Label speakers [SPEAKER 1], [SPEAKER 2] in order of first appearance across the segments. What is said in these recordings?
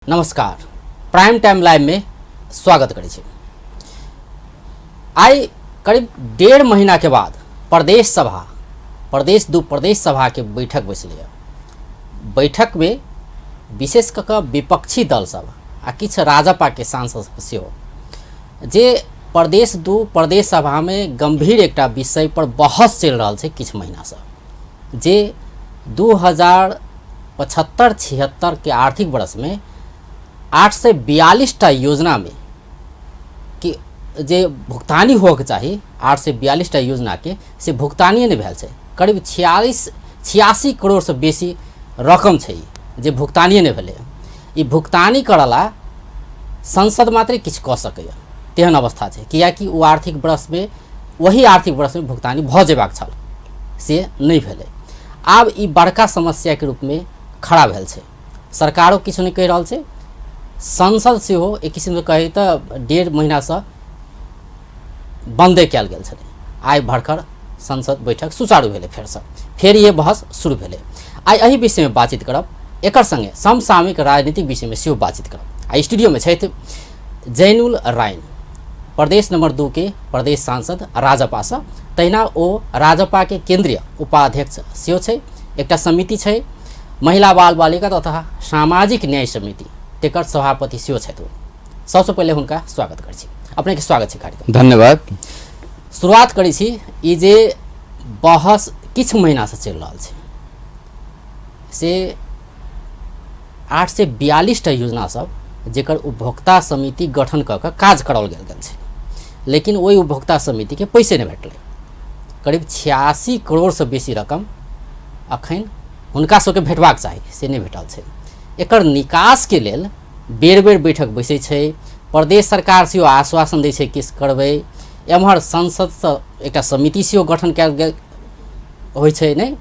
[SPEAKER 1] नमस्कार, prime time live में स्वागत करै छी। आई करीब 1.5 महीना के बाद प्रदेश दू प्रदेश सभा के बैठक बैसलै। बैठक में विशेष कऽ विपक्षी दल सब आ किछ राजपा के सांसद सेहो जे प्रदेश दू प्रदेश सभा में गंभीर एकटा विषय पर बहस चल रहा है किछ महीना से, जे 2075-76 के आर्थिक वर्ष में 842 योजना में कि जे भुगतानी होके चाहिए 842 योजना के से भुगतानिए नहीं भेल छै। करीब 86 करोड़ से बेसी रकम छै जे भुगतानिए नहीं भेलै। ई भुगतानी करला संसद मात्र किछ कऽ सकैए तेहन अवस्था छै, कियाकि वो आर्थिक वर्ष में वही आर्थिक वर्ष में भुगतानी भऽ जेबाक छल से नहीं भेलै। आब ई बड़का समस्या के रूप में खड़ा भेल छै। सरकारो किछु नहीं कहि रहल छै, संसद से हो एक किस्म से कहे तो 1.5 महीना से बंदे कल गेल छलै। आइ भरकर संसद बैठक सुचारू भेलै, फेर ये बहस शुरू भेलै। आइ एहि विषय में बातचीत करब, एकर संगे समसामयिक राजनीतिक विषय में सेहो बातचीत करब। आइ स्टूडियो में छथि जैनुल राइन, प्रदेश नंबर 2 के प्रदेश सांसद राजपा से, तहिना ओ राजपा के केंद्रीय उपाध्यक्ष सेहो छै। एकटा समिति छै महिला बाल बालिका तथा सामाजिक न्याय समिति, तेकर सभापति सेहो छथि। सबसे पहले हुनका स्वागत करै छी। अपने के स्वागत छै कार्यक्रम।
[SPEAKER 2] धन्यवाद।
[SPEAKER 1] शुरुआत करै छी, ई जे बहस किछ महीना से चल रहल छै से 842 योजना सब जेकर उपभोक्ता समिति गठन कऽ कऽ काज कराओल गेल छै, लेकिन ओहि उपभोक्ता समिति के पैसे नहीं भेटलै। करीब 86 करोड़ से बेसी रकम अखन हुनका सबके भेटबाक चाही से नहीं भेटल छै। एकर निकास के लेल बेर बेर बैठक बैसै छै, प्रदेश सरकार से आश्वासन दै छै कि करबै, एम्हर संसद से एकटा समिति से गठन कयल गेल होइ छै नहीं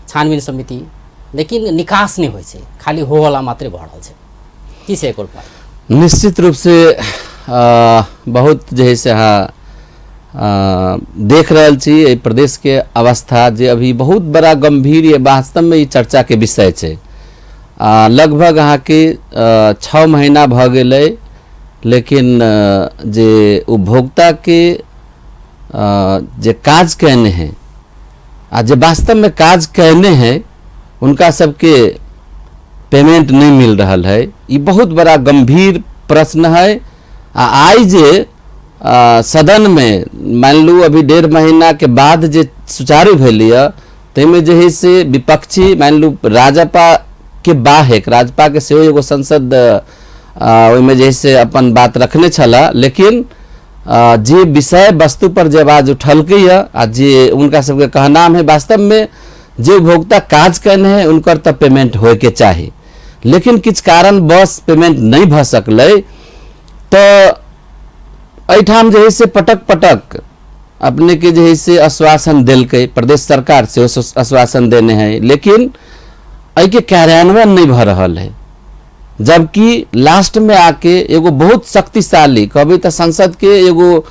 [SPEAKER 1] छानबीन समिति, लेकिन निकास नहीं होइ छै, खाली होवला मात्र भऽ रहल छै। की छै एकर उपाय?
[SPEAKER 2] निश्चित रूप से बहुत जे है से देख रहल छी प्रदेश के अवस्था जे अभी बहुत बड़ा गंभीर ये वास्तव में ई चर्चा के विषय छै। लगभग अहाँ के 6 महीना भ गेलै, लेकिन जे उपभोक्ता के जे काज कहने हैं आ जे वास्तव में काज कहने हैं उनका सबके पेमेंट नहीं मिल रहा है। ये बहुत बड़ा गंभीर प्रश्न है। आई जे सदन में मान लू अभी 1.5 महीना के बाद जे सुचारू भेलिए, तैमे जे है से विपक्षी मान लू राजपा के बाहेक राजपा के सेहो एगो संसद ओहिमे जे से अपन बात रखने छला, लेकिन जे विषय वस्तु पर जे आवाज उठलकै आ जे उनका सबके कहना है वास्तव में जे उपभोक्ता काज करने हैं उनकर तो पेमेंट होए के चाही, लेकिन किछ कारण बस पेमेंट नहीं भ सकलै। तो एठाम जे है से पटक पटक अपने के जे है से आश्वासन दिलकै, प्रदेश सरकार से आश्वासन देने हैं, लेकिन आई के कार्यान्वयन नहीं भ रहल है। जबकि लास्ट में आके एगो बहुत शक्तिशाली कभी तो संसद के एगो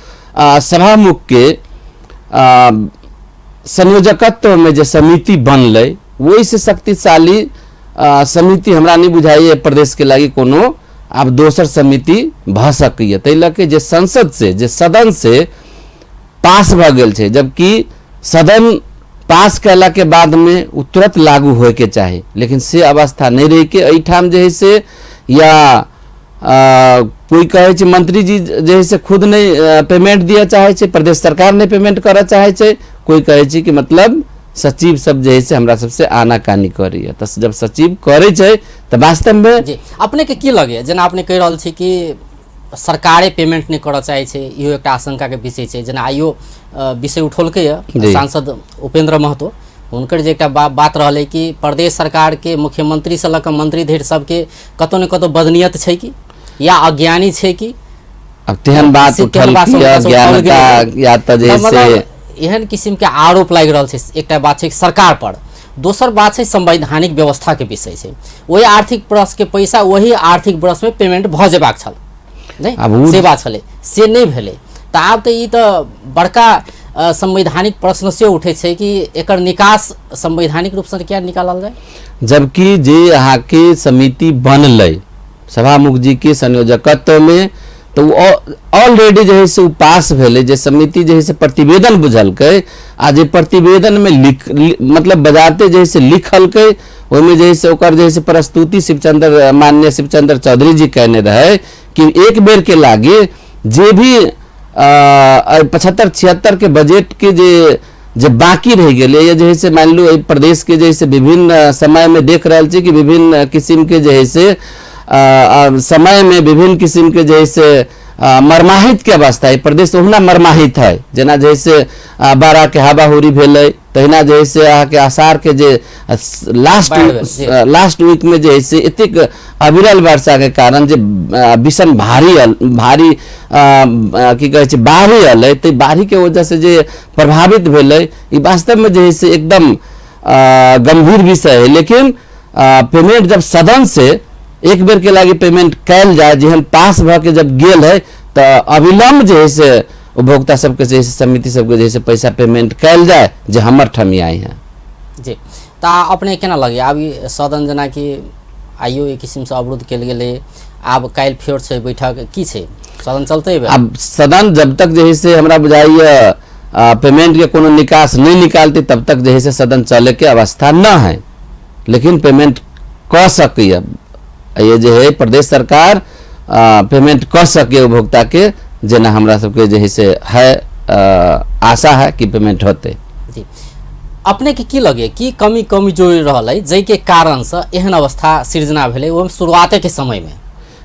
[SPEAKER 2] सभामुख के संयोजकत्व में जो समिति बनलै, वही से शक्तिशाली समिति हमरा नहीं बुझाइए प्रदेश के लागी कोनो आब दोसर समिति भ सकैए। तै लके जे संसद से जे सदन से पास भ गेल छै, जबकि सदन पास कैला के बाद में उ तुरंत लागू होए के चाहे, लेकिन से अवस्था नहीं रही के एठाम जे है से या कोई कहे छै मंत्री जी जे है से खुद नहीं पेमेंट दिया चाहे छै, प्रदेश सरकार नहीं पेमेंट करऽ चाहे छै, कोई कहे छै कि मतलब सचिव सब जे है से हमरा सबसे आनाकानी करी है। तो जब सचिव करे छै तो वास्तव में
[SPEAKER 1] जी अपने के की लगे, जेना अपने कहि रहल छी कि सरकारे पेमेंट नहीं करऽ चाहे छै, इहो एकटा आशंका के विषय छै। जेना आइयो विषय उठौलकै सांसद उपेंद्र महतो, हुनकर जे एकटा बात रहलै कि प्रदेश सरकार के मुख्यमंत्री से लऽ मंत्री धरि सबके कतौ न कतौ बदनीयत छै कि या अज्ञानी छै कि।
[SPEAKER 2] अब तेहन बात अज्ञानता या त जे से
[SPEAKER 1] एहन किस्म के आरोप लागि रहल छै। एकटा बात छै सरकार पर, दोसर बात छै संवैधानिक व्यवस्था के विषय छै। वही आर्थिक वर्ष के पैसा वही आर्थिक वर्ष में पेमेंट भ जेबाक छल, नहीं से बात छलै, से नहीं भेलै। त आब त ई त बड़का संवैधानिक प्रश्न से उठे छै कि एकर निकास संवैधानिक रूप से क्या निकालल जाए,
[SPEAKER 2] जबकि जे अहाँ के समिति बनलै सभामुख जी के संयोजकत्व में, तो ऑलरेडी जो है से पास भेले, जे समिति जो है से प्रतिवेदन बुझलकै, आ जे प्रतिवेदन में मतलब बजाते जो है से लिखलकै, ओहिमे जो है से ओकर जो है से प्रस्तुति माननीय शिवचंद्र चौधरी जी कहने रहे कि एक बेर के लागे जे भी 75-76 के बजट के जे बाकी रह गए, या जो है से मान लो प्रदेश के जैसे विभिन्न समय में देख रहा कि विभिन्न किस्म के जो है से समय में विभिन्न किस्म के जैसे मरमाहित के अवस्था है, प्रदेश ओहना मरमाहित है, जना जैसे बारह के हवाहुरी भेलै, तहिना जैसे के आषाढ़ के जे लास्ट वीक में जैसे इतक अविरल वर्षा के कारण जे भीषण भारी की कहे छै बाढ़ी अलै, तो बाढ़ी के वजह से जे प्रभावित भेलै, ई वास्तव में जे से एकदम गंभीर विषय है। लेकिन पेमेंट जब सदन से एक बेर के लागी पेमेंट कैल जाए, जेहन पास भ के जब गेल है, तो अविलंब जे है से उपभोक्ता सबके जे समिति सबके जे पैसा पेमेंट कैल जाए, जे हमर ठमी आई हैं
[SPEAKER 1] जी। तो अपने केना लगे आब सदन जना कि आइयो एक किस्म से अवरुद्ध कल गेलै, आब काल्हि फेर छै बैठक, की छै सदन चलते?
[SPEAKER 2] अब सदन जब तक जे है से हमरा बुझाइए पेमेंट के कोनो निकास नहीं निकालते, तब तक जे है से सदन चले के अवस्था न है। लेकिन पेमेंट क सकै, ये जो है प्रदेश सरकार पेमेंट कर सके उपभोक्ता के, जेना हमरा सबके जे है आशा है कि पेमेंट होते
[SPEAKER 1] जी। अपने के की लगे कि कमी कमजोरी रहल है जै के कारण से एहन अवस्था सृजना भेलै? वो शुरुआते के समय में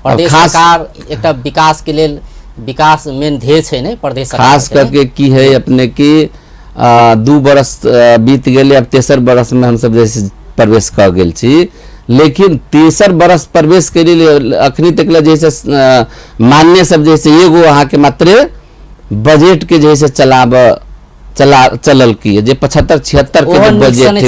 [SPEAKER 1] प्रदेश सरकार एक विकास के लेल, विकास मेन ध्येय छै ने प्रदेश सरकार,
[SPEAKER 2] खास करके की है अपने की 2 बरस बीत गए, अब 3 बरस में हम सब जैसे प्रवेश कर गेल छी, लेकिन 3 बरस प्रवेश के लिए अखनी तक जैसे मान्य सब जैसे एगो अहाँ के मात्र बजट के जैसे चलल की जे 75-76 के बजट थे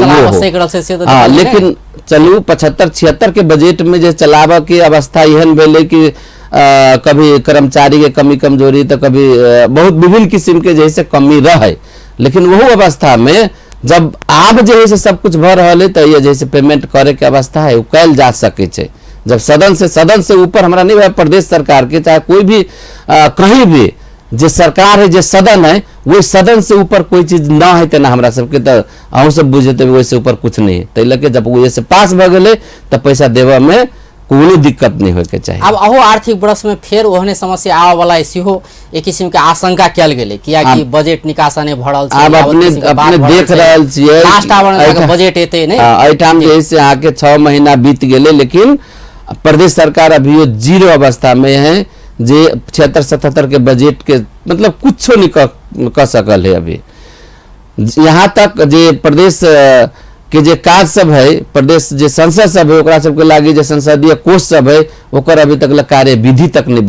[SPEAKER 2] वो, हाँ, लेकिन चलू 75-76 के बजट में जो चलाव के अवस्था एहन भेले कि कभी कर्मचारी के कमी कमजोरी, तो कभी बहुत विभिन्न किस्म के जैसे कमी रहे, लेकिन वही अवस्था में जब आब जो है से सब कुछ भ रहा है, तो ये जैसे पेमेंट करे के अवस्था है वो कैल जा सके छे। जब सदन से ऊपर हमरा नहीं भाई प्रदेश सरकार के, चाहे कोई भी कहीं भी जे सरकार है, जे सदन है, वो सदन से ऊपर कोई चीज ना है, तेना हमरा सबके तो अहूँ सब बुझेते वैसे ऊपर कुछ नहीं है। तै लगे जब वो से पास भ गए तो पैसा देवा में कोनो दिक्कत नहीं होके चाहिए।
[SPEAKER 1] अब अहो आर्थिक वर्ष में फिर ओहने समस्या आवे वाला सेहो एक किस्म के आशंका कल गेलै, कियाकि बजट निकासा नहीं भरल छै।
[SPEAKER 2] अब अपने देख रहल छियै
[SPEAKER 1] लास्ट आवर में बजट एते नै,
[SPEAKER 2] एहि ठाम जे से आके 6 महीना बीत गेले, लेकिन प्रदेश सरकार अभी जीरो अवस्था में है, जे 76-77 के बजट के मतलब कुछ नहीं कर सकल है। अभी यहाँ तक जे प्रदेश के जे काज सब है, प्रदेश जे संसद सब है, ओकरा सबके लागी जे संसदीय कोष सब है, ओकर अभी तक कार्य विधि तक नहीं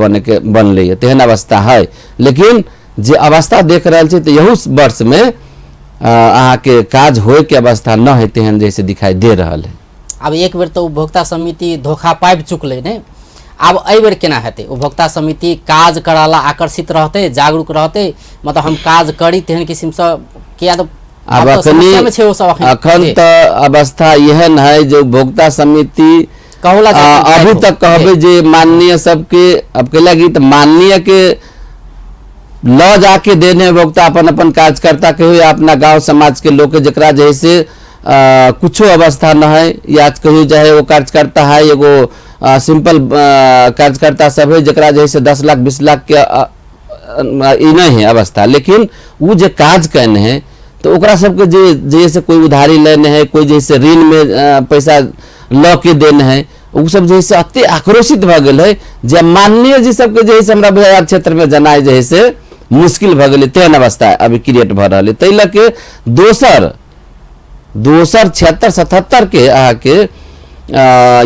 [SPEAKER 2] बनले है, तेहन अवस्था है। लेकिन जे अवस्था देख रहा है, तो यहू वर्ष में अहाँ के काज होए के अवस्था न है, तेहन जैसे दिखाई दे रहा है।
[SPEAKER 1] अब एक बेर तो उपभोक्ता समिति धोखा पाबि चुकले ने, अब एहि बेर केना हेतै? उपभोक्ता समिति काज कराला आकर्षित रहते, जागरूक रहते, मतलब हम काज करी तेहन किस्म से, किया तो
[SPEAKER 2] अब अखन तो अवस्था यहन है जो उपभोक्ता समिति अभी तक कहबे जे माननीय सबके अब के लगी, तो माननीय के ल जाके देने उपभोक्ता अपन कार्यकर्ता के हो, या अपना गांव समाज के लोग जरा जैसे कुछो अवस्था न है, या कहियो चाहे वो कार्यकर्ता है एगो सिंपल कार्यकर्ता सब है, जरा जैसे 10 लाख 20 लाख के ई नहीं है अवस्था, लेकिन वो जो काज करने हैं, तो ओकरा सबके जैसे कोई उधारी लेने है, कोई जैसे ऋण में पैसा ल के देने है, वो सब जैसे अति आक्रोशित भ गए है, जब माननीय जी सबके जैसे हमरा बिहार क्षेत्र में जनाए जैसे मुश्किल भ गए, तेहन अवस्था अभी क्रिएट भ रहा है। तै लके दोसर 76-77 के आके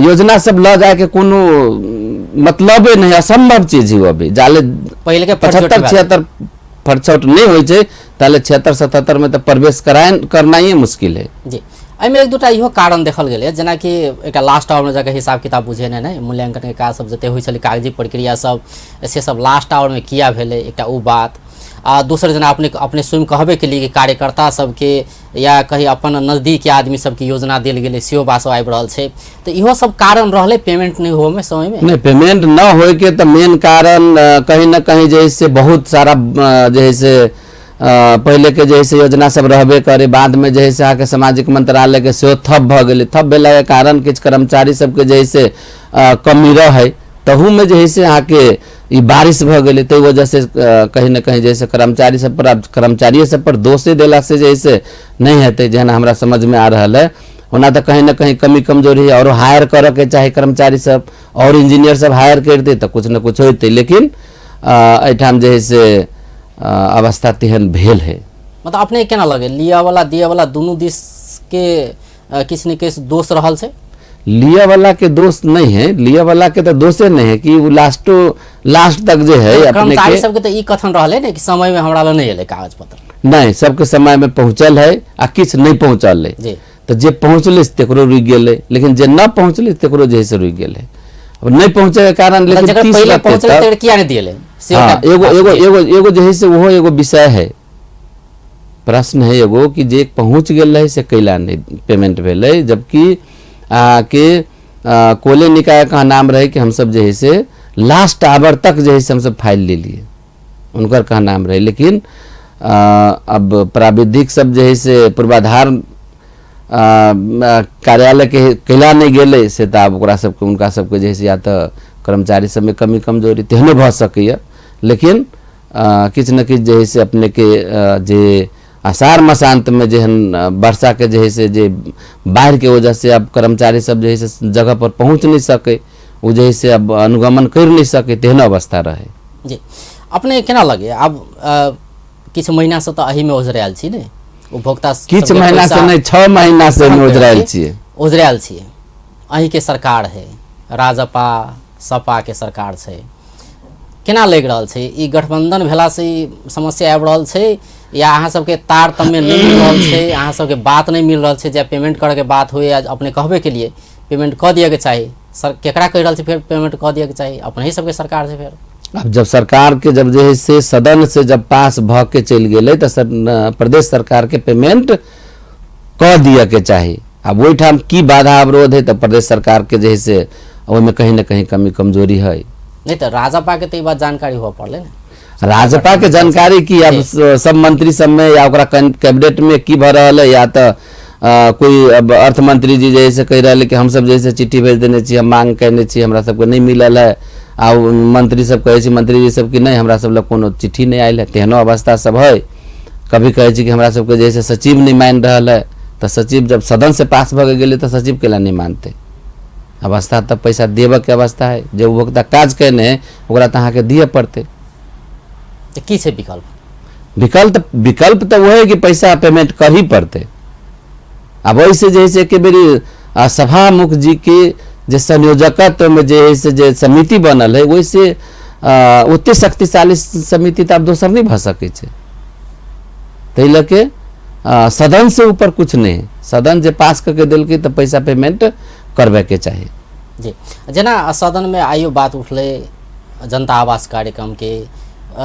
[SPEAKER 2] योजना सब ल जाए के कोनो मतलबे नहीं, असंभव चीज है। अभी जाले
[SPEAKER 1] पहले के
[SPEAKER 2] 75-76 फरछौट नहीं हो जाए, ताले 76-77 में तो प्रवेश करना ही मुश्किल है
[SPEAKER 1] जी। एहिमे एक दूटा इहो कारण देखल गेलै, जेना कि एक लास्ट आवर में जाके हिसाब किताब बुझे नहीं, मूल्यांकन के काज सब जते होइ छलै, कागजी प्रक्रिया सब से सब लास्ट आवर में किया भेलै, एकटा ओ बात। आ दोसर जना अपने स्वयं कहबे के लिए कि कार्यकर्ता सबके या कहीं अपन नजदीक के आदमी सबके योजना दिल गेलै सेहो बात आबि रहल छै, तो इहो सब कारण रहले पेमेंट नहीं हो में समय में?
[SPEAKER 2] नहीं, पेमेंट न होए के तो मेन कारण कहीं ना कहीं जैसे बहुत सारा जैसे पहले के जैसे योजना सब रहबे करे, बाद में जैसे आके सामाजिक मंत्रालय के सेहो थप भ गेलै, थप भेला के कारण किछु कर्मचारी सबके जैसे कमी रहे, तहू में जैसे आके ई बारिश भ गेलै, ताहि वजह से कहीं ना कहीं जैसे कर्मचारी सब पर कर्मचारी सब पर दोषे देला से जैसे नहीं हेतै, जेना हमरा समझ में आ रहा है। ओना तो कहीं ना कहीं कमी कमजोरी और हायर करे के चाहे कर्मचारी सब और इंजीनियर सब हायर करते तो कुछ न कुछ होते, लेकिन एठाम जे है से अवस्था तेहन भेल है।
[SPEAKER 1] मतलब अपने केना लगे लिया वाला दिया वाला दोनों दिश के किसी न किसी दोष रहल छै?
[SPEAKER 2] लिया वाला के दोष नहीं है, लिया वाला के तो दोषे नहीं है कि वो लास्ट तक जो है अपने
[SPEAKER 1] कर्मचारी सबके तो ई कथन रहले ने कि समय में हमरा नहीं एले कागज पत्र।
[SPEAKER 2] नहीं, सबके समय में पहुंचल है आ किछु नहीं पहुंचल है, तो जे पहुंचले तेकरो रुक गेले, लेकिन जे न पहुंचले तेकरो जे से रुक गेले। अब नहीं पहुंचे के कारण लेकिन
[SPEAKER 1] पहले पहुंचले तेरे किया नहीं दिले?
[SPEAKER 2] हाँ, एगो जे है से वो एगो विषय है, प्रश्न है एगो कि जे पहुंच गेल है से कैला नहीं पेमेंट भेले, जबकि कोले निकाय का नाम रहे कि हम सब जो है से लास्ट आवर तक जो है से हम सब फाइल ले लिए, उनकर का नाम रहे, लेकिन अब प्राविधिक सब जो है से पूर्वाधार कार्यालय के कैला नहीं गेले से तो अब ओकरा सबके उनका सबके जे है से या तो कर्मचारी सब में कमी कमजोरी तेहनो भ सकैया, लेकिन किछु न किछु जे है से अपने के जे आषाढ़ मसांत में जेहन वर्षा के जे है से जे बाढ़ के वजह से अब कर्मचारी सब जे है से जगह पर पहुंच नहीं सके, वो जे है से अब अनुगमन कर नहीं सके, तेहन अवस्था रहे।
[SPEAKER 1] जी, अपने केना लगे अब किछु महीना से तो अही में ओझरायल छी ने उपभोक्ता?
[SPEAKER 2] किछु महीना से नहीं, 6 महीना से ओझरायल छी।
[SPEAKER 1] अही के सरकार है, राजपा सपा के सरकार छै, केना लग रहल छै ई गठबंधन भेला से समस्या आबि रहल छै या अहाँ सबके तारतम्य नहीं मिल रहल छै, अहाँ सबके बात नहीं मिल रहल छै? जब पेमेंट करे के बात हुए अपने कहबे के लिए पेमेंट कऽ दिए के चाही, सर केकरा कह रहल छै फिर पेमेंट कऽ दिए के चाही? अपने ही सबके सरकार से फिर
[SPEAKER 2] अब जब सरकार के जब जे है से सदन से जब पास भ के चल गए तो प्रदेश सरकार के पेमेंट कह दिए के चाही। अब वही ठाम की बाधा अवरोध है तो प्रदेश सरकार के जे है से में कहीं ना कहीं कमी कमजोरी है।
[SPEAKER 1] नहीं तो राजपा के तो बात जानकारी हुआ पड़े ना,
[SPEAKER 2] राजपा के जानकारी की अब सब मंत्री सब में या कैबिनेट में की भ रहा है, या तो कोई अब अर्थ मंत्री जी जैसे कह रहे कि हम सब जैसे चिट्ठी भेज देने छी, हम मांग करने छी, हमरा सबको नहीं मिलल है, आ मंत्री सब कहे मंत्री जी सब की नहीं हमरा सब लोग कोनो चिट्ठी नहीं आयल है, तेहनो अवस्था सब है। कभी कहे कि हमरा सबके जैसे सचिव नहीं मान रहा है, तो सचिव जब सदन से पास भ गए तो सचिव केला नहीं मानते? अवस्था तब पैसा देव के अवस्था है, जब उपभोक्ता काज करने ओकरा तो अहाँके दिए पड़ते।
[SPEAKER 1] की छै विकल्प?
[SPEAKER 2] विकल्प तो वो है कि पैसा पेमेंट कर ही पड़ते। अब वैसे जैसे कि मेरी सभा मुख जी के जे संयोजकत्व में जे है से जे समिति बनल है, वैसे उतने शक्तिशाली समिति तो अब दोसर नहीं भ सके छै, ताहि लके सदन से ऊपर कुछ नहीं, सदन जे पास करके दिल के तो पैसा पेमेंट करबे के चाहिए।
[SPEAKER 1] जी, जना सदन में आइयो बात उठले जनता आवास कार्यक्रम के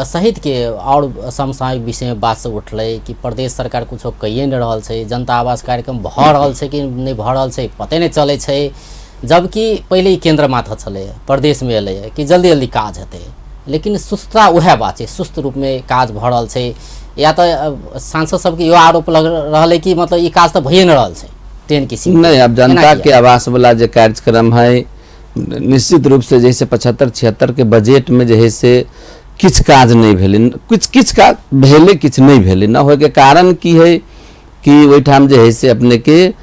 [SPEAKER 1] सहित के और समसामयिक विषय में बात सब उठले कि प्रदेश सरकार कुछ कहिए नहीं रहल छै, जनता आवास कार्यक्रम भ रहल छै कि नहीं भ रहल छै पते नहीं चले छै, जबकि पहले ही केंद्र माथा छले प्रदेश में एले कि जल्दी जल्दी काज हेतै, लेकिन सुस्तता वह बात है, सुस्त रूप में काज भ रहल छै। या तो सांसद सबके यो आरोप लग रहा कि मतलब ये काज तो भइए नहीं रहल छै तेन किसी
[SPEAKER 2] नहीं। अब जनता के आवास वाला जो कार्यक्रम है निश्चित रूप से जैसे 75-76 के बजट में जो है से किछ काज नहीं भेले, किछ काज भेले किछ नहीं भेले, न होए के कारण की है कि वही ठाम जो है से अपने के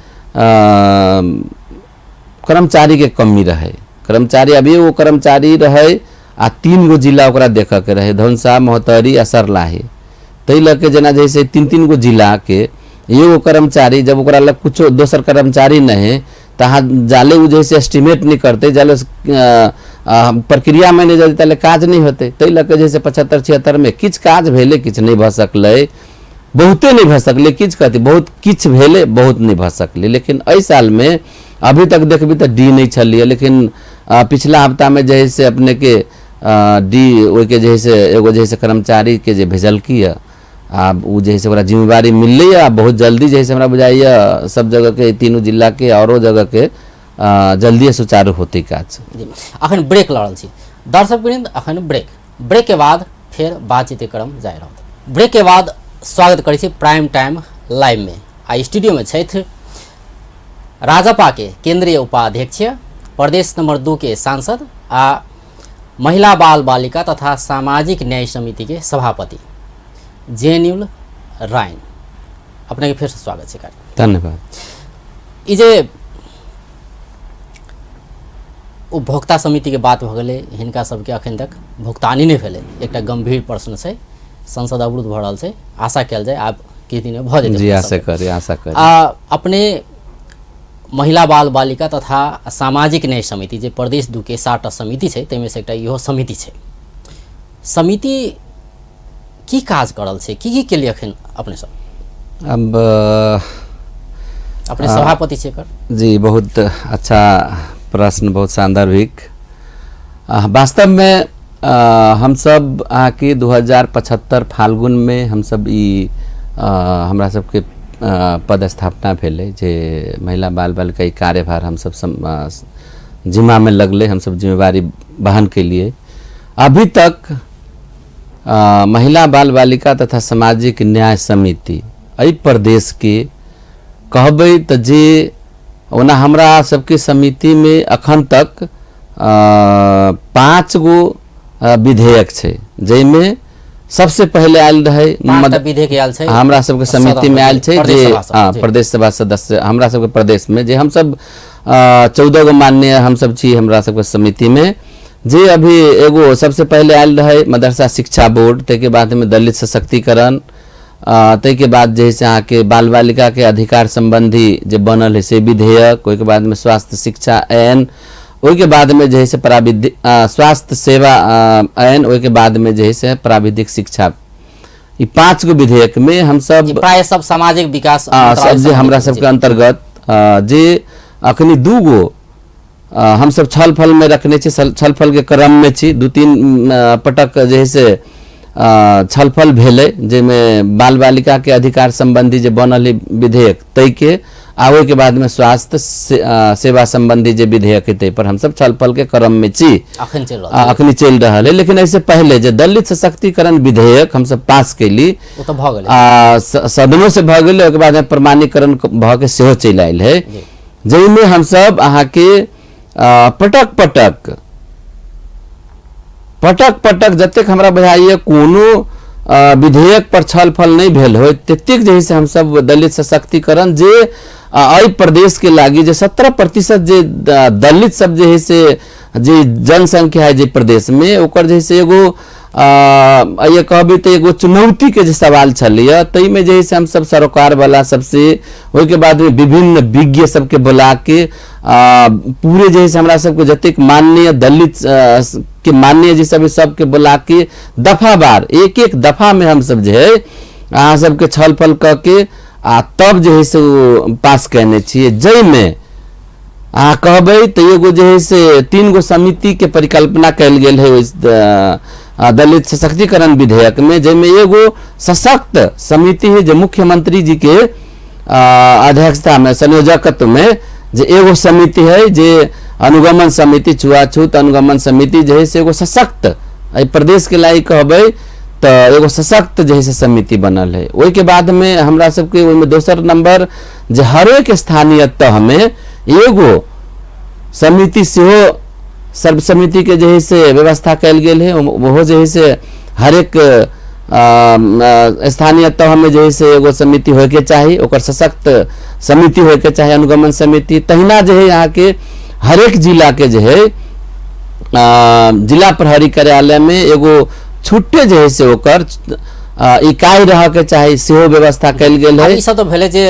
[SPEAKER 2] कर्मचारी के कमी रहे, कर्मचारी अभी वो कर्मचारी रहे आ 3 गो जिला ओकरा देख के रहे, धनसा मोहतरी आ सरलाही, तई लके जना जैसे 3-3 गो जिला के एगो कर्मचारी जब ओकरा लग कुछ दोसर कर्मचारी नहीं तहाँ जाले वो जैसे एस्टिमेट नहीं करते, जाले प्रक्रिया में नहीं जाते ताले काज नहीं होते, तई लके जैसे 75-76 में किछ काज भेले किछ नहीं भ सकले, बहुते नहीं भ सकले, किछ कहती बहुत किछ भेले बहुत नहीं भ सकले। लेकिन एहि साल में अभी तक देखबी तो डी नहीं छलिए, लेकिन पिछला हफ्ता में जैसे अपने के डी ओके जे है से एगो जे है से कर्मचारी के जे भेजलकी है आब उ जे है से ओकरा जिम्मेवारी मिललै है। बहुत जल्दी जे है से हमरा बुझाइए सब जगह के तीनों जिला के औरो जगह के जल्दी सुचारू होते काज।
[SPEAKER 1] जी अखन ब्रेक लड़ल छी दर्शकवृंद, अखन ब्रेक के बाद फिर बातचीत क्रम जारी रहत। ब्रेक के बाद स्वागत करै छी प्राइम टाइम लाइव में। आ स्टूडियो में छथि राजपा के केंद्रीय उपाध्यक्ष, प्रदेश नंबर 2 के सांसद आ महिला बाल बालिका तथा सामाजिक न्याय समिति के सभापति जेन्युल रायन। अपने के फिर से स्वागत है।
[SPEAKER 2] धन्यवाद।
[SPEAKER 1] ई जे उपभोक्ता समिति के बात भ गेलै, हिनका सबके अखन तक भुगतानी नहीं भेलै, एकटा गंभीर प्रश्न छै, संसद अवरुद्ध भ रहल छै, आशा कयल जाय आब किछु दिन में भ जेतै।
[SPEAKER 2] जी आशा करी।
[SPEAKER 1] अपने महिला बाल बालिका तथा सामाजिक न्याय समिति जे प्रदेश 2 के 7टा समिति छै, तैमे से एकटा इहो समिति छै। समिति की काज करल छै, की के लिए अखन अपने सब?
[SPEAKER 2] अब
[SPEAKER 1] अपने सभापति छै कर।
[SPEAKER 2] जी बहुत अच्छा प्रश्न, बहुत सांदर्भिक। वास्तव में हम सब आके 2075 फाल्गुन में हम सब ई हमरा सबके पद स्थापना भेलै जे महिला बाल बालिका ई कार्यभार हम सब जिम्मा में लगले, हम सब जिम्मेवारी वहन के लिए। अभी तक महिला बाल बालिका तथा सामाजिक न्याय समिति एहि प्रदेश के कहबै त जे ओना हमरा सबके समिति में अखन तक 5 गो विधेयक छै, जैमे सबसे पहले आयल रहे
[SPEAKER 1] विधेयक आयल छै
[SPEAKER 2] हमरा सबके समिति में आयल छै जे प्रदेश सभा सदस्य हमरा सबके प्रदेश में, जे हम सब 14 गो माननीय हम सब छी हमरा सबके समिति में। जे अभी एगो सबसे पहले आयल रहे मदरसा शिक्षा बोर्ड, तै के बाद में दलित सशक्तिकरण, तै के बाद जे से अहाँ के बाल बालिका के अधिकार संबंधी जे बनल है से विधेयक, ओहि के बाद में स्वास्थ्य शिक्षा आइन, ओहि के बाद में जे से प्राविधिक स्वास्थ्य सेवा आइन, ओहि के बाद में जे से प्राविधिक शिक्षा। ई 5 गो विधेयक में हम सब
[SPEAKER 1] प्राय सब सामाजिक विकास
[SPEAKER 2] सब जे हमरा सबके अंतर्गत जे अखनी 2 गो हम सब छलफल में रखने छी, छलफल के क्रम में छी। 2-3 पटक जे से छलफल भेलै, जेमें बाल बालिका के अधिकार संबंधी जे बनल है विधेयक तै के, आवे के बाद में स्वास्थ्य सेवा संबंधी जे विधेयक है तै पर हम सब छलफल के क्रम में छी, अखनी चल रहा है। लेकिन ऐसे पहले जे दलित सशक्तिकरण विधेयक हम सब पास कैली,
[SPEAKER 1] ओ तो भ गेलै,
[SPEAKER 2] सदनों से भ गेलै, ओके बाद में प्रमाणीकरण भ के सेहो चल आयल है, जैमे हम सब अहाँ के पटक जतेक हमरा बुझाइए कोनो विधेयक पर छलफल नहीं भेल हो, ततेक जे से हम सब दलित सशक्तिकरण जे एहि प्रदेश के लागी जे 17% जे दलित सब जे है से जे जनसंख्या है जे प्रदेश में, ओकर जे से एगो ये कहबे तो एगो चुनौती के जे सवाल छलिए, तई में जे से हम सब सरकार वाला सबसे, ओहि के बाद में विभिन्न विज्ञ सबके बुला के पूरे जे से हमरा सबके जतेक माननीय दलित के माननीय जे सबके बुला के दफावार एक दफा में हम सब जे है अहाँ सबके छलफल क के तब जे है से पास करने छिए। जै में अहाँ कहबै तो एगो जे है से 3 गो समिति के परिकल्पना कल गेल है दलित सशक्तिकरण विधेयक में, जैमें एगो सशक्त समिति है जो मुख्यमंत्री जी के अध्यक्षता में संयोजकत्व में जे एगो समिति है जे अनुगमन समिति, छुआछूत अनुगमन समिति जे है से एगो सशक्त प्रदेश के लायक कहबै तो एगो सशक्त जे है से समिति बनल है। ओहि के बाद में हमरा सबके ओहि में दोसर नंबर जे हरेक स्थानीय तह में एगो समिति सेहो सर्व समिति के जे है से व्यवस्था कल गेल है, वो जे है से हरेक स्थानीय तह में जे है से एगो समिति होय के चाही, ओकर सशक्त समिति होय के चाही अनुगमन समिति। तहिना जे है यहाँ के हरेक जिला के जे है जिला प्रहरी कार्यालय में एगो छुट्टे जे है से ओकर इकाई रह के चाही, सेहो व्यवस्था कल गेल है।
[SPEAKER 1] ई सब तो भेले जे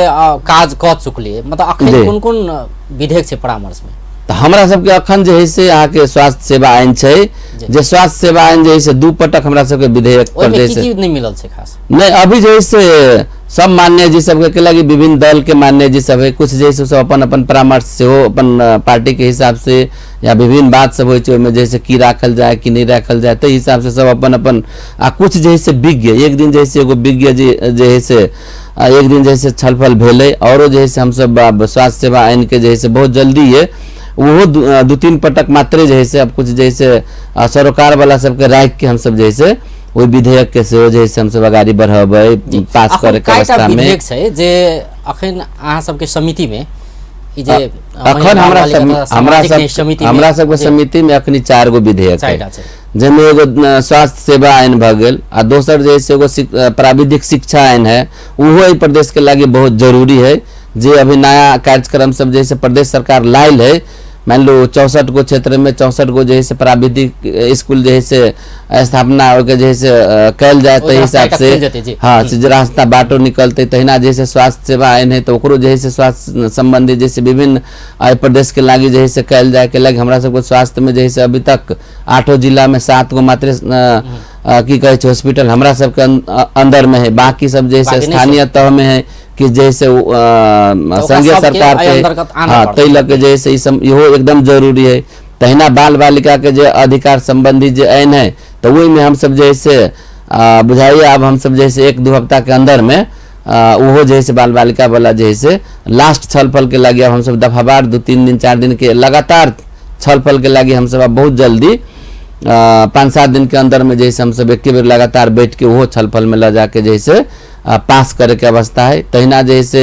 [SPEAKER 1] काज क चुकलिए, मतलब अखन कोन-कोन विधेयक छै परामर्श में?
[SPEAKER 2] तो हमरा सबके अखन जे है से यहाँ के स्वास्थ्य सेवा आइन छै, जे स्वास्थ्य सेवा आइन जे है से 2 पटक हमरा सबके विधेयक पर जे से
[SPEAKER 1] नहीं मिलल छै खास
[SPEAKER 2] नहीं। अभी जो है से सब मान्य जी सबके के लगी विभिन्न दल के मान्य जी सब है, कुछ जैसे सब अपन अपन परामर्श से हो, अपन पार्टी के हिसाब से या विभिन्न बात सब हो में जैसे की राखल जाए कि नहीं राखल जाए, तो हिसाब से सब अपन अपन आ कुछ जैसे विज्ञ एक दिन जैसे एगो विज्ञ जी जैसे एक दिन जैसे छलफल भेले और जैसे हम सब स्वास्थ्य सेवा आइन के जैसे बहुत जल्दी है वो 2-3 पटक मात्रे जैसे अब कुछ जैसे सरोकार वाला सबके राख के हम सब जैसे ओहि विधेयक के सेहो जैसे हम सब आगाड़ी बढ़ाबै पास करे के अवस्था में
[SPEAKER 1] विधेयक छै जे अखन अहाँ सबके समिति में ई जे
[SPEAKER 2] अखन हमरा सबके समिति में अखनी 4 गो विधेयक है, जेमे एगो स्वास्थ्य सेवा आइन भ गेल आ दोसर जैसे एगो प्राविधिक शिक्षा आइन है, उहो ई प्रदेश के लागी बहुत जरूरी है। जे अभी नया कार्यक्रम सब जैसे प्रदेश सरकार लायल है, मान लो 64 गो क्षेत्र में 64 गो जैसे प्राविधिक स्कूल जैसे स्थापना हो के जैसे कैल जाए तो हिसाब से हाँ रास्ता बाटो निकलते तहिना जैसे स्वास्थ्य सेवा आइन है तो ओकरो जैसे स्वास्थ्य संबंधी जैसे विभिन्न प्रदेश के लागी जैसे कैल जाए के लगे हमरा सबको स्वास्थ्य में जैसे अभी तक 8 जिला में 7 गो मात्र की कहे हॉस्पिटल हमरा सबके अंदर में है, बाकी सब जैसे स्थानीय तह में है कि जैसे संघीय सरकार के हाँ तै लग जैसे इहो एकदम जरूरी है। तहिना बाल बालिका के जे अधिकार संबंधी जे आइन है तो वही में हम सब जैसे बुझाइए अब हम सब जैसे 1-2 हफ्ता के अंदर में वो जैसे बाल बालिका वाला जैसे लास्ट छलफल के लगे हम सब दफावार 2-3 दिन 4 दिन के लगातार छलफल के लगे हम सब बहुत जल्दी 5-7 दिन के अंदर में जैसे हम सब एक बेर लगातार बैठ के वो छलफल में ला जाके जैसे पास करे के अवस्था है। तहिना जैसे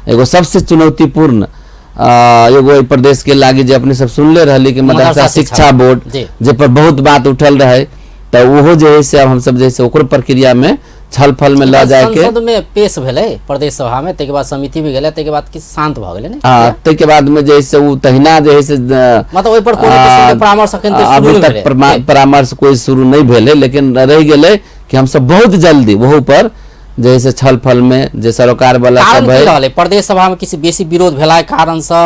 [SPEAKER 2] एगो सबसे चुनौतीपूर्ण एगो प्रदेश के लागी जे अपने सब सुनले रहली कि मदरसा शिक्षा बोर्ड जे पर बहुत बात उठल रहे, तो वो जो है से अब हम सब जैसे ओकर प्रक्रिया में छलफल में ला जाए के
[SPEAKER 1] संसद में पेश भेले प्रदेश सभा में, ते के बाद समिति में गेले, ते के बाद कि शांत भ गेले ने
[SPEAKER 2] हां, ते के बाद में जैसे वो तहिना जैसे
[SPEAKER 1] मतलब ओइ पर कोनो किस्म के परामर्श अखन तक शुरू
[SPEAKER 2] अभी तक परामर्श कोई शुरू नहीं भेले, लेकिन रह गेले कि हम सब बहुत जल्दी वहु पर जैसे छलफल में जे सरकार वाला सब है
[SPEAKER 1] प्रदेश सभा में किसी बेसी विरोध भेला कारण से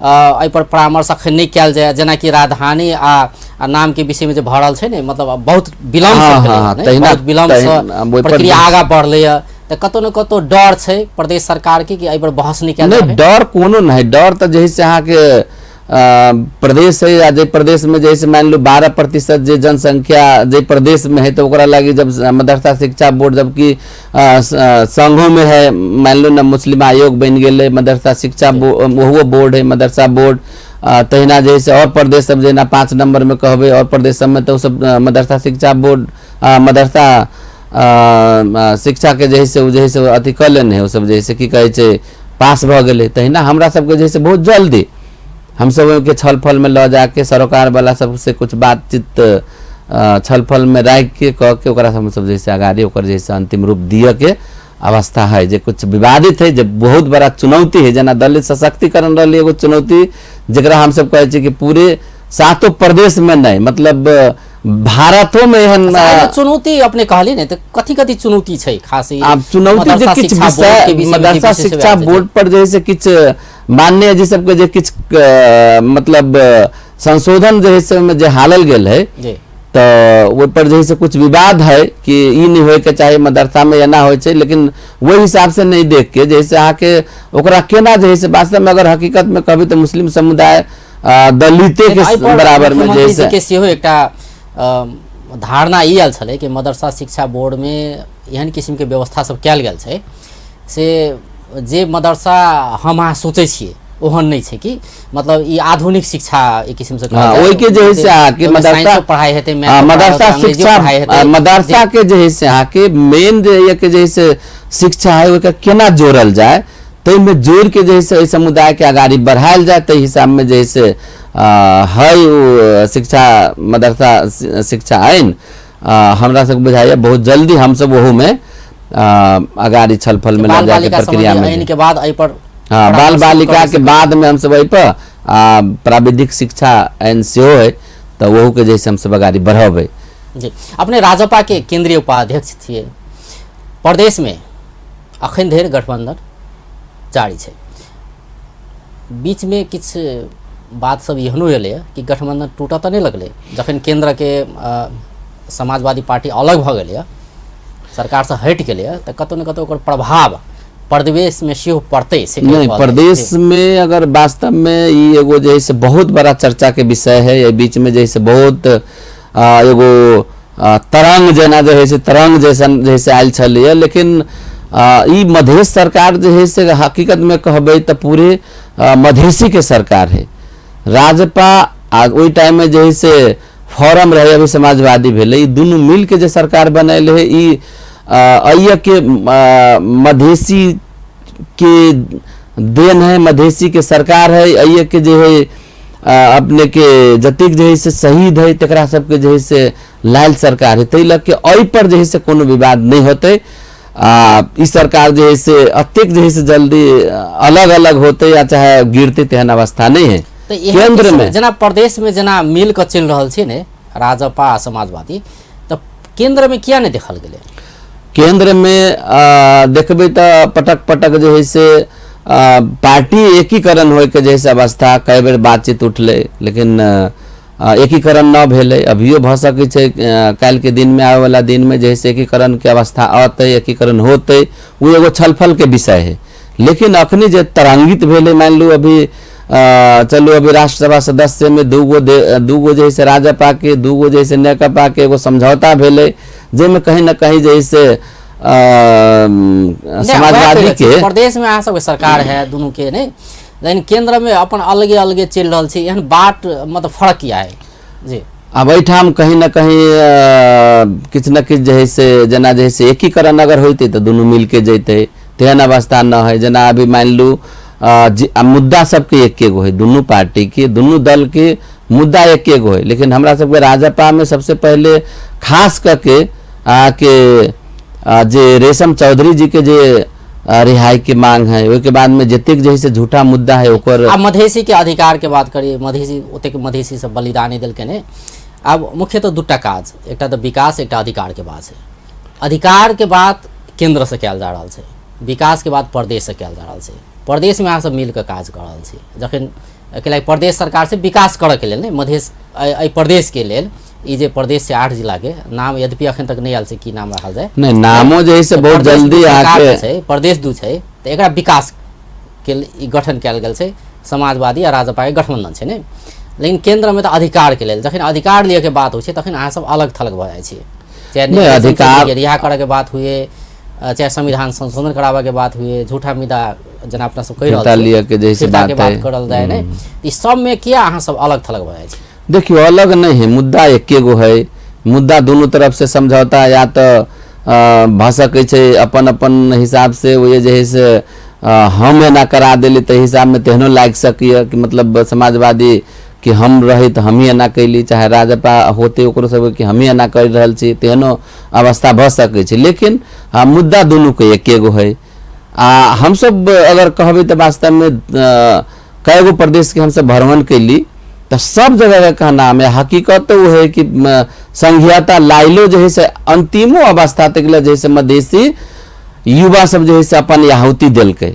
[SPEAKER 1] एहि पर परामर्श अखन नहीं कैल जाए, जेना कि राजधानी आ नाम के विषय में जो भरल छै ने मतलब बहुत विलम्ब से बहुत विलम्ब से प्रक्रिया आगा बढ़ले है, तो कतो न कतो डर छै प्रदेश सरकार के कि एहि पर बहस नहीं कैल जाए।
[SPEAKER 2] डर कोनो नहीं, डर तो जैसे अहाँ के प्रदेश है या जे प्रदेश में जैसे मान लो 12% जे जनसंख्या जे प्रदेश में है तो ओकरा लागी जब मदरसा शिक्षा बोर्ड जबकि संघों में है, मान लो ना मुस्लिम आयोग बन गए मदरसा शिक्षा वो बोर्ड है मदरसा बोर्ड, तहिना जैसे और प्रदेश सब जेना 5 नंबर में कहबे और प्रदेश सब में तो सब मदरसा शिक्षा बोर्ड मदरसा शिक्षा के जैसे अथी कर लेने है सब जैसे की कहे छै पास भ गेले। तहिना हमरा सबके जैसे बहुत जल्दी हम सब के छलफल में ल जाके सरकार वाला सबसे कुछ बातचीत छलफल में राख के कह के ओकरा हम सब जैसे आगाड़ी ओकर जैसे अंतिम रूप दिए के अवस्था है। जे कुछ विवादित है, जे बहुत बड़ा चुनौती है, जना दलित सशक्तिकरण रही एगो चुनौती जरा हम सब कहे कि पूरे 7 प्रदेश में नहीं मतलब भारतों में एहन
[SPEAKER 1] चुनौती अपने कहली ने, तो कथी कथी चुनौती छै खास
[SPEAKER 2] आप चुनौती जे किछ विषय मदरसा शिक्षा बोर्ड पर जैसे किछ मान्य जी सबके जे किछ मतलब संशोधन जैसे में जे हालल गेल है तो वो पर जैसे कुछ विवाद है कि ई नहीं होए के चाहे मदरसा में या ना होए छै, लेकिन वही हिसाब से नहीं देख के जैसे आके ओकरा केना जैसे वास्तव में अगर हकीकत में कभी तो मुस्लिम समुदाय दलिते के बराबर में जैसे
[SPEAKER 1] के सेहो एकटा धारणा ई आयल छले कि मदरसा शिक्षा बोर्ड में एहन किस्म के व्यवस्था सब कैल गेल छै से जे मदरसा हम अहाँ सोचे छिए ओहन नहीं छै कि मतलब ई आधुनिक शिक्षा एक किस्म से
[SPEAKER 2] ओई के जे से आके मदरसा
[SPEAKER 1] पढ़ाई हेते
[SPEAKER 2] मदरसा शिक्षा मदरसा के जे से आके मेन जे के जैसे शिक्षा है ओके केना जोड़ल जाए तै में जोड़ के जैसे समुदाय के आगाड़ी बढ़ायल जाए तै हिसाब में जैसे है शिक्षा मदरसा शिक्षा आइन हमरा सब बुझाइए बहुत जल्दी हम सब वहू में आगाड़ी छलफल में ला जाके प्रक्रिया में
[SPEAKER 1] आइन के बाद एहि पर
[SPEAKER 2] हाँ बाल बालिका के बाद में हम सब एहि पर प्राविधिक शिक्षा आइन सेहो है तो वहू के जैसे हम सब आगाड़ी बढ़ाबे।
[SPEAKER 1] जी अपने राजपा के केंद्रीय उपाध्यक्ष थे, प्रदेश में अखन धरि गठबंधन जारी है, बीच में किछ बात सब एहनो एलै कि गठबंधन टूटऽ तऽ नहीं लगलै, जखन केंद्र के समाजवादी पार्टी अलग भ गेलै, सरकार से हटि गेलै, तऽ कतौ न कतौ ओकर प्रभाव प्रदेश में सेहो पड़तै से
[SPEAKER 2] नहीं। प्रदेश में अगर वास्तव में ये एगो जैसे बहुत बड़ा चर्चा के विषय है, ये बीच में जैसे बहुत एगो तरंग जना जो है से तरंग जैसे आयल छलै, लेकिन ई मधेश सरकार जो है से हकीकत में कहबै तो पूरे मधेसी के सरकार है। राजपा ओई टाइम में जो है से फॉरम रहे, अभी समाजवादी भेले, ई दुनू मिल के जो सरकार बनैल है, ई अइया के मधेसी के देन है, मधेसी के सरकार है। अइया के जो है अपने के जतिक जो है से शहीद है तकरा सबके जो है से लायल सरकार है, तै लग के अइ पर जो है से कोनो विवाद नहीं होते। इस सरकार जो है से अत्यक जो है से जल्दी अलग अलग होते या चाहे गिरते तेहन अवस्था नहीं है।
[SPEAKER 1] केंद्र में जना प्रदेश में जना मिल के चल रहल छै ने राजपा समाजवादी, तो केंद्र में किया नहीं देखल गेलै?
[SPEAKER 2] केंद्र में देखबै तो पटक पटक जो है से पार्टी एकीकरण होय के जैसे अवस्था कई बेर बातचीत उठले, लेकिन एकीकरण न भेले। अभियो भ सकै छै काल के दिन में, आवे वाला दिन में जैसे एकीकरण के अवस्था आते, एकीकरण होते, वो एगो छलफल के विषय है। लेकिन अखनी जे तरंगित भेले, मान लू अभी चलो अभी राज्यसभा सदस्य में दूगो जैसे राजपा के, दूगो जैसे नेकपा के एगो समझौता भेले, जेमे कहीं न कहीं जैसे समाजवादी के
[SPEAKER 1] प्रदेश में अहाँ सब सरकार है दोनों के नहीं, लेकिन केंद्र में अपन अलगे अलगे चल रहल छै, एहन बात मतलब फर्क किया है जी?
[SPEAKER 2] अब एठाम कहीं न कहीं किछ न किछ जे है से जना जे है से एकीकरण अगर होते तो दोनों मिल के जैते, तेहन अवस्था न है। जना अभी मान लू मुद्दा सबके एक गो है, दोनों पार्टी के, दोनों दल के मुद्दा एक गो है, लेकिन हमरा सबके राजपा में सबसे पहले खास करके जे रेशम चौधरी जी के जे रिहाई की मांग है, उसके बाद में जतिक जैसे झूठा मुद्दा है ओकर।
[SPEAKER 1] अब मधेसी के अधिकार के बात करिए, मधेसी ओतेक मधेसी सब बलिदानी दिल के ने। अब मुख्य तो दूटा काज, एक तो विकास, एक अधिकार के बात है। अधिकार के बात केंद्र से कयल जा रहा है, विकास के बाद प्रदेश से कयल जा रहा है। प्रदेश में अहाँ सब मिल के काज कर रहा है, जखन के प्रदेश सरकार से विकास करे के लेल, मधेश प्रदेश के लेल ई जे प्रदेश से 8 जिला के नाम यद्यपि अखन तक नहीं आयल छै, की नाम रखल जाए
[SPEAKER 2] नहीं, नामो जे से बहुत जल्दी आके
[SPEAKER 1] छै, प्रदेश दू छै, तो एकरा विकास के ई गठन कयल गेल छै, समाजवादी आ राजपा के गठबंधन छै ने। लेकिन केंद्र में तो अधिकार के लेल, जखन अधिकार लिए के बात होइ छै तखन अहाँ सब अलग थलग भ जाइ छै, चाहे अधिकार रिहा करे के बात हुए, चाहे संविधान संशोधन करावे के बात हुए, झूठा मुद्दा जना अपना सब कहि रहल छै
[SPEAKER 2] जैसे बात
[SPEAKER 1] करल जाए ने, ई सब में किया अहाँ सब अलग थलग भ जाइ छै?
[SPEAKER 2] देखियो अलग नहीं है, मुद्दा एक गो है, मुद्दा दोनों तरफ से समझौता या तो भ सकै छै अपन अपन हिसाब से, वो जे है से हम एना करा देली तो हिसाब में तेहनो लाग सकिए कि मतलब समाजवादी कि हम रहे तो हम ही एना कैली, चाहे राजपा होते ओकरो सब कि हम ही एना कर रहल छी, तेहनो अवस्था भ सकै छै। लेकिन मुद्दा दोनों के एक गो है। हम सब अगर कहबै तो वास्तव में कई गो प्रदेश के हम सब भ्रमण कैली, तो सब जगह का नाम है, हकीकत तो वो है कि संघीयता लाइलो जो है से अंतिमो अवस्था तक जैसे मधेसी युवा सब जो है से अपन आहुति दिल के,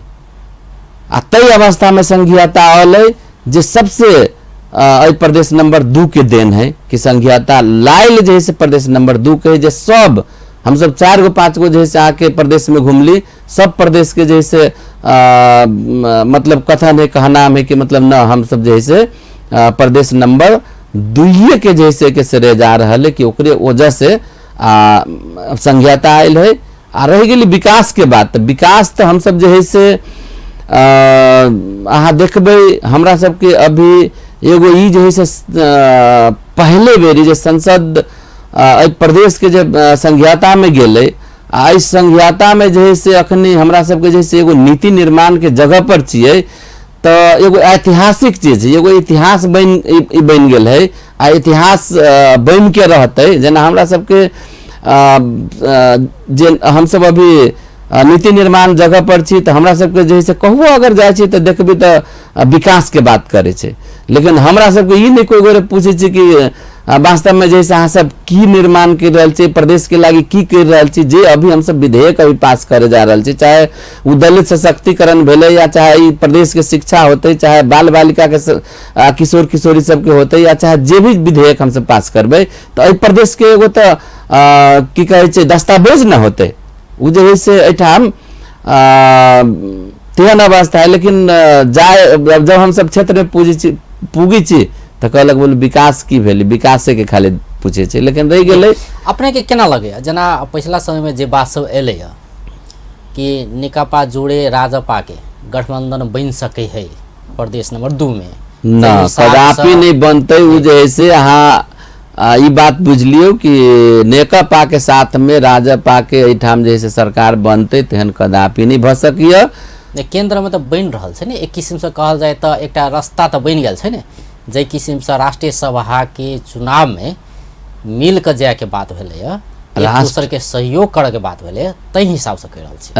[SPEAKER 2] तई अवस्था में संघीयता आल जे सबसे प्रदेश नंबर 2 के देन है कि संघीयता लाइल जो है से प्रदेश नंबर 2 के, जे सब हम सब 4 गो 5 गो जो है से आके प्रदेश में घूमली, सब प्रदेश के जैसे मतलब कथन है, कहना है कि मतलब न हम सब जैसे प्रदेश नंबर 2 के जैसे के श्रेय जा रहा है कि ओकरे वजह से संघीयता आयल है। रह गई विकास के बात, विकास तो हम सब जो है से अहाँ देखबै हमरा सबके अभी एगो ई जो है से पहले बेरी जे संसद प्रदेश के जब संघीयता में गेले, इस संघीयता में जो है से अखनी हमरा सबके जैसे एगो नीति निर्माण के जगह पर छिए, तो एगो ऐतिहासिक चीज है, एगो इतिहास बन गेल है, आ इतिहास बन के रहते। जना हमरा सबके जे हम सब अभी नीति निर्माण जगह पर छी, तो हमरा सबके जैसे कहू अगर जाए छी तो देखबी तो विकास के बात करे छे, लेकिन हमरा सबके ई नहीं कोई गोरे पूछे छी कि वास्तव में जैसे अहाँ सब की निर्माण कर रहल छी, प्रदेश के लागी की कर रहल छी, जे अभी हम सब विधेयक अभी पास करे जा रहल छी, चाहे वो दलित सशक्तिकरण भेले या चाहे ई प्रदेश के शिक्षा होते, चाहे बाल बालिका के किशोर किशोरी सबके होते, या चाहे जे भी विधेयक हम सब पास करबे, तो एहि प्रदेश के एगो तो की कहे छै दस्तावेज न होते, उ जे है से एठाम तेहन अवस्था है। लेकिन जब हम सब क्षेत्र में पूगी छी तो कहलक बोल विकास की भेल, विकासे के खाली पूछे छै, लेकिन रह गेलै।
[SPEAKER 1] अपने के केना लगे जना पिछला समय में जे बात सब एले कि नेकपा जोड़े राजपा के गठबंधन बन सके है प्रदेश नंबर 2 में,
[SPEAKER 2] ना कदापि नहीं बनते। उ जे है से अहाँ ई बात बुझलियो कि नेकपा के साथ में राजपा के एठाम जे है से सरकार बनते, तेहन कदापि नहीं भ सकिय।
[SPEAKER 1] केंद्र में तो बन रहा है, एक किस्म से कहल जाए तो एक रास्ता तो बन गया है, जे किस्म से राष्ट्रीय सभा के चुनाव में मिल के जाए के बात भेले, एक दूसरे के सहयोग करे के बात भेले, तै हिसाब से कह रहल छी।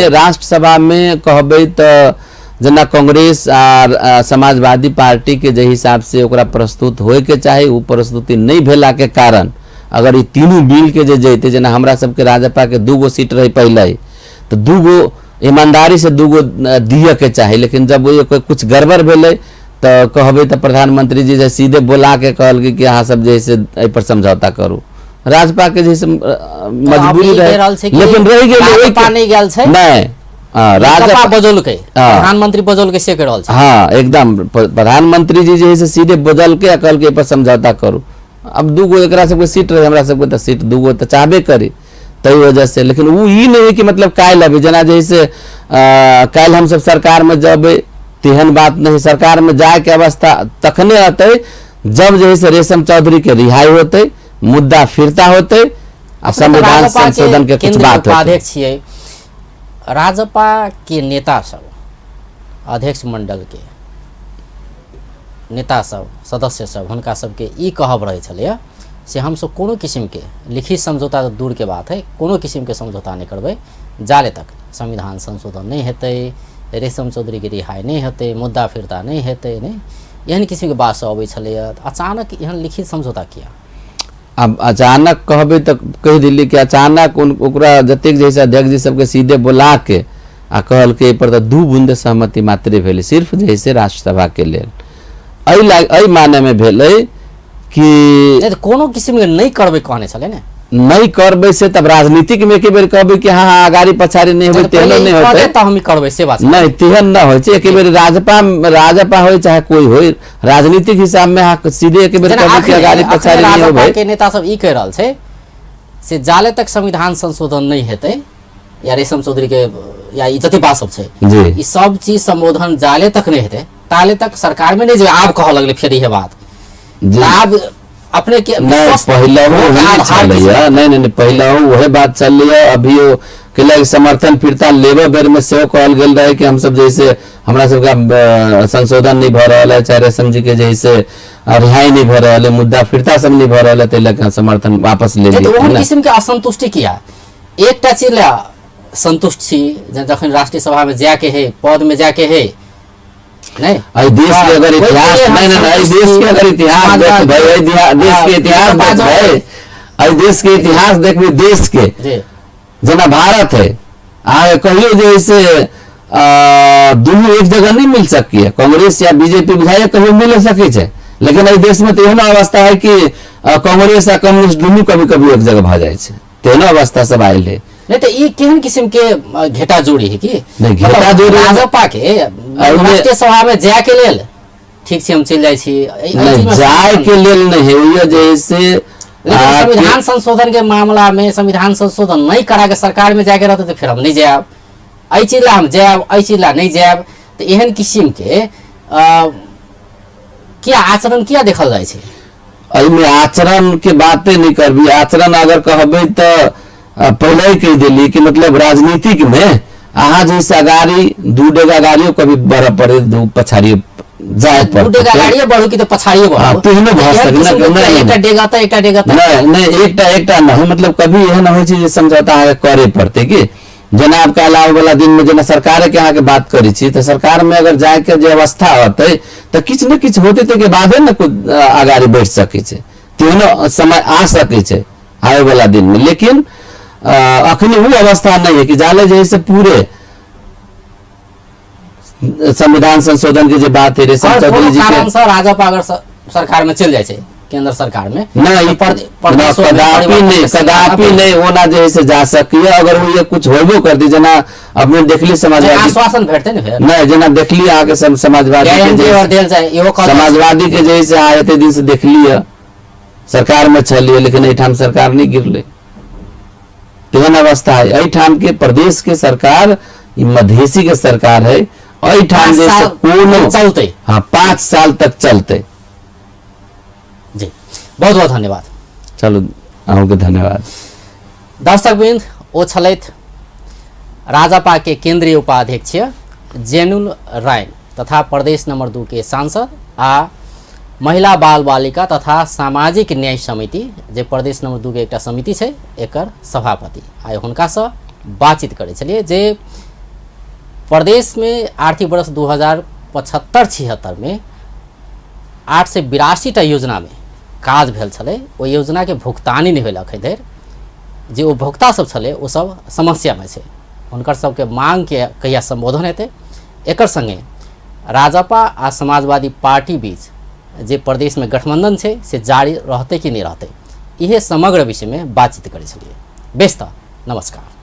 [SPEAKER 2] राष्ट्र सभा में कहबे तो जना कांग्रेस और समाजवादी पार्टी के जे हिसाब से ओकरा प्रस्तुत होए के चाही, वो प्रस्तुति नहीं भेला के कारण अगर ये तीनों बिल के जे जैते, जना हमरा सबके राजपा के 2 गो सीट रही पहले, तो 2 गो ईमानदारी से 2 गो दिए के चाही। लेकिन जब वो कुछ गड़बड़ भेले तो कहबे तो प्रधानमंत्री जी जे सीधे बोला के कहल कि अहाँ सब जैसे एहि पर समझौता करू, राजपा के जैसे मजबूरी रहे, लेकिन रह गेल
[SPEAKER 1] राजपा बदल के प्रधानमंत्री बदल के से कह रहल छै।
[SPEAKER 2] हाँ एकदम, प्रधानमंत्री जी जे है से सीधे बदल के कहल के पर समझौता करू। अब 2 गो एकरा सबके सीट रहे, हमरा सबके तो सीट 2 गो तो चाहबे करी, तई वजह से। लेकिन वो ई नहीं है कि मतलब काल अभी जना जैसे काल हम सब सरकार में जब, तेहन बात नहीं, सरकार में जाए के अवस्था तखने आते जब जो है से रेशम चौधरी के रिहाई होते, मुद्दा फिरता होते, संविधान संशोधन के कुछ बात होते।
[SPEAKER 1] राजपा के नेता सब, अध्यक्ष मंडल के नेता सब, सदस्य सब, हुनका सबके ई कहब रहे छलै से हम सब कोनो किस्म के लिखित समझौता तो दूर के बात है, कोनो किस्म के समझौता नहीं करबे, जाले तक संविधान संशोधन नहीं हेतै, रेशम चौधरी के रिहाई नहीं हेतै, मुद्दा फिरता नहीं हेतै, नहीं एहन किस्म के बात सब अबै छलै। अचानक एहन लिखित समझौता किया?
[SPEAKER 2] अब अचानक कहबे तो कह दिल्ली कि अचानक ओकरा जतेक जैसे अध्यक्ष जी सबके सीधे बुला के आ कहल के पर तो 2 बूंद सहमति मात्रे भेले, सिर्फ जैसे राष्ट्रसभा के लेल, एहि माने में भेले कि
[SPEAKER 1] कोनो किस्म के नहीं करबे कहने छले ने,
[SPEAKER 2] नहीं करबे से तब राजनीतिक में एक बेर कहबे कि हाँ आगाड़ी पछाड़ी नहीं होय, तेहन नहीं होते
[SPEAKER 1] त हम करबे से बात
[SPEAKER 2] नहीं, तेहन न होय छै। एक बेर राजपा होय चाहे कोई होय, राजनीतिक हिसाब में हाँ सीधे एक बेर कहबे कि आगाड़ी पछाड़ी नहीं होबे।
[SPEAKER 1] के नेता सब ई कह रहल छै से जाले तक संविधान संशोधन नहीं हेतै, या रेशम चौधरी के या ई जते बात सब छै ई सब चीज संबोधन जाले तक नहीं हेतै, ताले तक सरकार में नहीं जे आब कह लगले फिर ये बात आब अपने के
[SPEAKER 2] पहले नहीं पहले वही बात चल रही है। अभी वो के समर्थन फिरता लेबर बेर में से कहल गेल रहे कि हम सब जैसे हमरा सबका संशोधन नहीं भ रहा है, चाहे रेशम जी के जैसे रिहाई नहीं भ रहा है, मुद्दा फिरता सब नहीं भ रहा है, तेल समर्थन वापस ले लिया।
[SPEAKER 1] तो किस्म के असंतुष्टि किया एकटा चीज संतुष्ट छी जखन राष्ट्रीय सभा में जाके है, पद में जाके है, नहीं
[SPEAKER 2] देश के अगर इतिहास देश के अगर इतिहास देश के इतिहास देश के इतिहास देखबे, देश के जना भारत है आ कहियो जैसे दुनू एक जगह नहीं मिल सकी है, कांग्रेस या बीजेपी विधायक कभी मिल सके छे, लेकिन एहि देश में तो एहन अवस्था है कि कांग्रेस आ कम्युनिस्ट दुनू कभी कभी एक जगह भ जाए छे, तेहन अवस्था सब आयल है।
[SPEAKER 1] नहीं तो ये केहन किस्म के घेटा जोड़ी है कि
[SPEAKER 2] घेटा जोड़ी
[SPEAKER 1] राजपा के राष्ट्रीय सभा में जाए के लेल ठीक से हम चल जाए छी,
[SPEAKER 2] जाए के लेल नहीं है जैसे
[SPEAKER 1] संविधान संशोधन के मामला में संविधान संशोधन नहीं करा के सरकार में जाके रहते तो फिर हम नहीं जाब, एहि चीज ला हम जाब, एहि चीज ला नहीं जाब, तो एहन किस्म के क्या आचरण किया देखल जाए छे?
[SPEAKER 2] एहिमे आचरण के बातें नहीं करबी, आचरण अगर कहबे तो पहले ही कह दिली कि मतलब राजनीतिक में अहाँ जैसे अगाड़ी 2 डेगा गाड़ियों कभी बढ़ पड़े, 2 पछाड़ी जाए पर
[SPEAKER 1] 2 डेगा गाड़ियों बढ़ो कि तो पछाड़ियों बढ़ो,
[SPEAKER 2] तेहनो भ सके
[SPEAKER 1] एकटा डेगा त एकटा डेगा त
[SPEAKER 2] नहीं एकटा नहीं, मतलब कभी एहन होय छै जे समझौता आगे करे पड़ते कि जना आपके अलावा वाला दिन में जना सरकार के अहाँ के बात करी छी तो सरकार में अगर जाए के जे अवस्था होते तो किछ न किछ होते ते के बादे न कुछ आगाड़ी बढ़ सके छे तेहनो समय आ सके छे आवे वाला दिन में। लेकिन अखनी वो अवस्था नहीं है कि जाले जैसे पूरे संविधान संशोधन की जो बात है रेशम चौधरी जी के
[SPEAKER 1] राजपा अगर सरकार में चल जाए छे केंद्र सरकार में
[SPEAKER 2] नहीं कदापि नहीं होना जैसे जा सकिए अगर वो ये कुछ होबो कर दी जना अपने देखली समाजवादी
[SPEAKER 1] आश्वासन भेटते न
[SPEAKER 2] नहीं जना देखली आके समाजवादी के जैसे आए थे दिन से देखली सरकार में चलिए लेकिन एठाम सरकार नहीं गिरले तेहन अवस्था है। एठाम के प्रदेश के सरकार मधेसी के सरकार है एठाम जैसे कोनो
[SPEAKER 1] चलते
[SPEAKER 2] हाँ 5 साल तक चलते।
[SPEAKER 1] जी बहुत बहुत धन्यवाद।
[SPEAKER 2] चलो अहूँके धन्यवाद।
[SPEAKER 1] दर्शकवृन्द ओ छलैथ राजपा के केंद्रीय उपाध्यक्ष जैनुल राय तथा प्रदेश नंबर 2 के सांसद आ महिला बाल बालिका तथा सामाजिक न्याय समिति जे प्रदेश नंबर 2 के एक समिति है एकर सभापति आइ हुनका से बातचीत करे छलिए जे प्रदेश में आर्थिक वर्ष 2075-76 में 882 योजना में काज भेल छले ओ योजना के भुगतानी नहीं भेल अखन धरि जे उपभोक्ता सब छले ओ सब समस्या में छे हुनकर सबके मांग के कहिया संबोधन हेतै एकर संगे राजपा आ समाजवादी पार्टी बीच जे प्रदेश में गठबंधन छे से जारी रहते कि नहीं रहते इहे समग्र विषय में बातचीत करे छलिए। बेस्त नमस्कार।